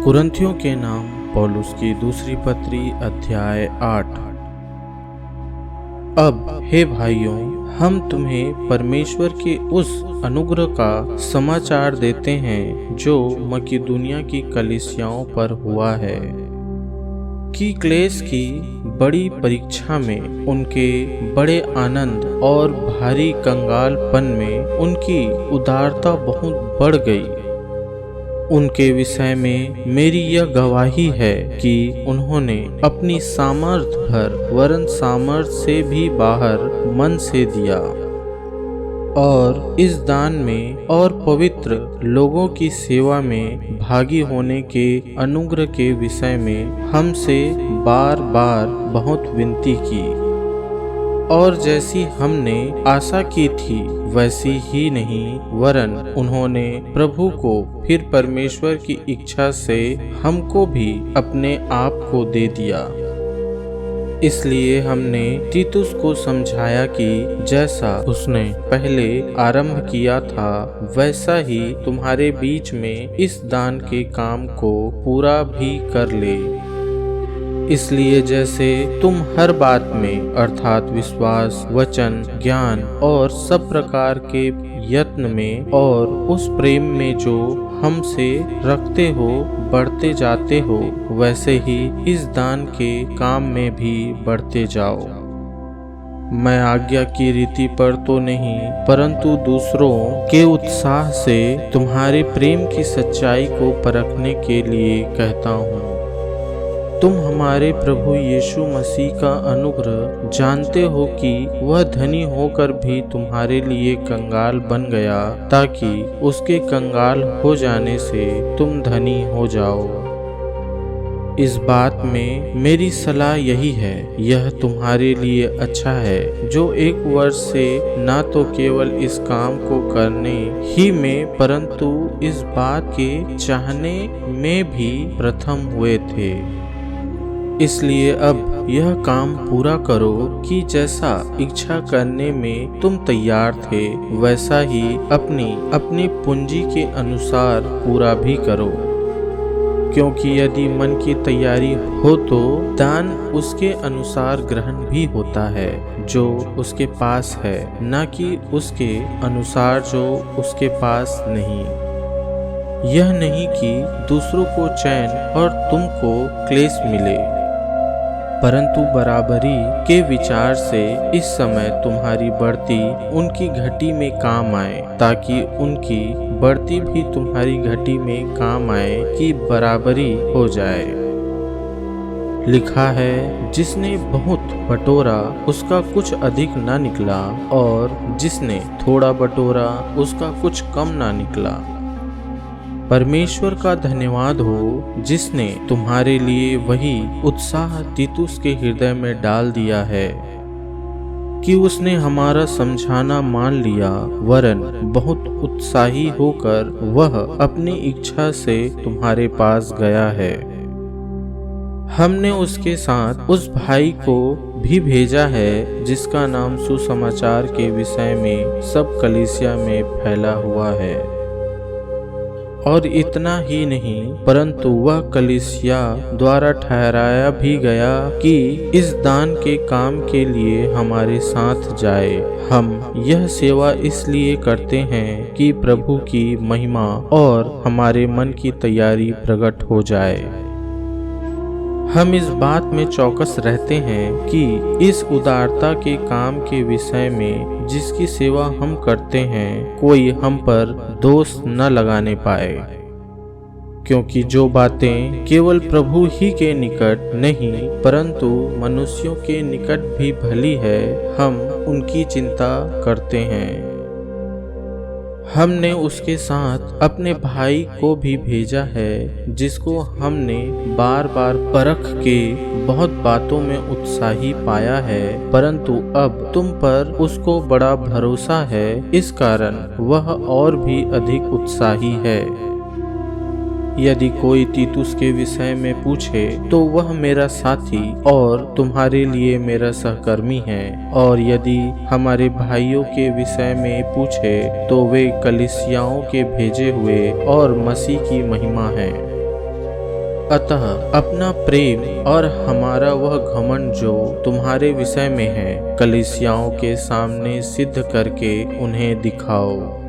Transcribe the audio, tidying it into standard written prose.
कुरिन्थियों के नाम पौलुस की दूसरी पत्री अध्याय 8। अब हे भाइयों, हम तुम्हें परमेश्वर के उस अनुग्रह का समाचार देते हैं जो मकिदुनिया की कलीसियाओं पर हुआ है कि क्लेश की बड़ी परीक्षा में उनके बड़े आनंद और भारी कंगालपन में उनकी उदारता बहुत बढ़ गई। उनके विषय में मेरी यह गवाही है कि उन्होंने अपनी सामर्थ भर वरन सामर्थ से भी बाहर मन से दिया और इस दान में और पवित्र लोगों की सेवा में भागी होने के अनुग्रह के विषय में हमसे बार बार बहुत विनती की और जैसी हमने आशा की थी वैसी ही नहीं, वरन उन्होंने प्रभु को फिर परमेश्वर की इच्छा से हमको भी अपने आप को दे दिया। इसलिए हमने तीतुस को समझाया कि जैसा उसने पहले आरंभ किया था वैसा ही तुम्हारे बीच में इस दान के काम को पूरा भी कर ले। इसलिए जैसे तुम हर बात में अर्थात विश्वास, वचन, ज्ञान और सब प्रकार के यत्न में और उस प्रेम में जो हमसे रखते हो बढ़ते जाते हो, वैसे ही इस दान के काम में भी बढ़ते जाओ। मैं आज्ञा की रीति पर तो नहीं, परंतु दूसरों के उत्साह से तुम्हारे प्रेम की सच्चाई को परखने के लिए कहता हूँ। तुम हमारे प्रभु यीशु मसीह का अनुग्रह जानते हो कि वह धनी होकर भी तुम्हारे लिए कंगाल बन गया, ताकि उसके कंगाल हो जाने से तुम धनी हो जाओ। इस बात में मेरी सलाह यही है, यह तुम्हारे लिए अच्छा है जो एक वर्ष से न तो केवल इस काम को करने ही में परंतु इस बात के चाहने में भी प्रथम हुए थे। इसलिए अब यह काम पूरा करो कि जैसा इच्छा करने में तुम तैयार थे वैसा ही अपनी अपनी पूंजी के अनुसार पूरा भी करो। क्योंकि यदि मन की तैयारी हो तो दान उसके अनुसार ग्रहण भी होता है जो उसके पास है, न कि उसके अनुसार जो उसके पास नहीं। यह नहीं कि दूसरों को चैन और तुमको क्लेश मिले, परंतु बराबरी के विचार से इस समय तुम्हारी बढ़ती उनकी घटी में काम आए, ताकि उनकी बढ़ती भी तुम्हारी घटी में काम आए कि बराबरी हो जाए। लिखा है, जिसने बहुत बटोरा उसका कुछ अधिक ना निकला और जिसने थोड़ा बटोरा उसका कुछ कम ना निकला। परमेश्वर का धन्यवाद हो जिसने तुम्हारे लिए वही उत्साह तीतुस के हृदय में डाल दिया है कि उसने हमारा समझाना मान लिया, वरन बहुत उत्साही होकर वह अपनी इच्छा से तुम्हारे पास गया है। हमने उसके साथ उस भाई को भी भेजा है जिसका नाम सुसमाचार के विषय में सब कलीसिया में फैला हुआ है। और इतना ही नहीं, परंतु वह कलीसिया द्वारा ठहराया भी गया कि इस दान के काम के लिए हमारे साथ जाए। हम यह सेवा इसलिए करते हैं कि प्रभु की महिमा और हमारे मन की तैयारी प्रकट हो जाए। हम इस बात में चौकस रहते हैं कि इस उदारता के काम के विषय में जिसकी सेवा हम करते हैं कोई हम पर दोष न लगाने पाए। क्योंकि जो बातें केवल प्रभु ही के निकट नहीं परंतु मनुष्यों के निकट भी भली है, हम उनकी चिंता करते हैं। हमने उसके साथ अपने भाई को भी भेजा है जिसको हमने बार बार परख के बहुत बातों में उत्साही पाया है, परंतु अब तुम पर उसको बड़ा भरोसा है, इस कारण वह और भी अधिक उत्साही है। यदि कोई तीतुस के विषय में पूछे तो वह मेरा साथी और तुम्हारे लिए मेरा सहकर्मी है, और यदि हमारे भाइयों के विषय में पूछे तो वे कलीसियाओं के भेजे हुए और मसीह की महिमा है। अतः अपना प्रेम और हमारा वह घमंड जो तुम्हारे विषय में है कलीसियाओं के सामने सिद्ध करके उन्हें दिखाओ।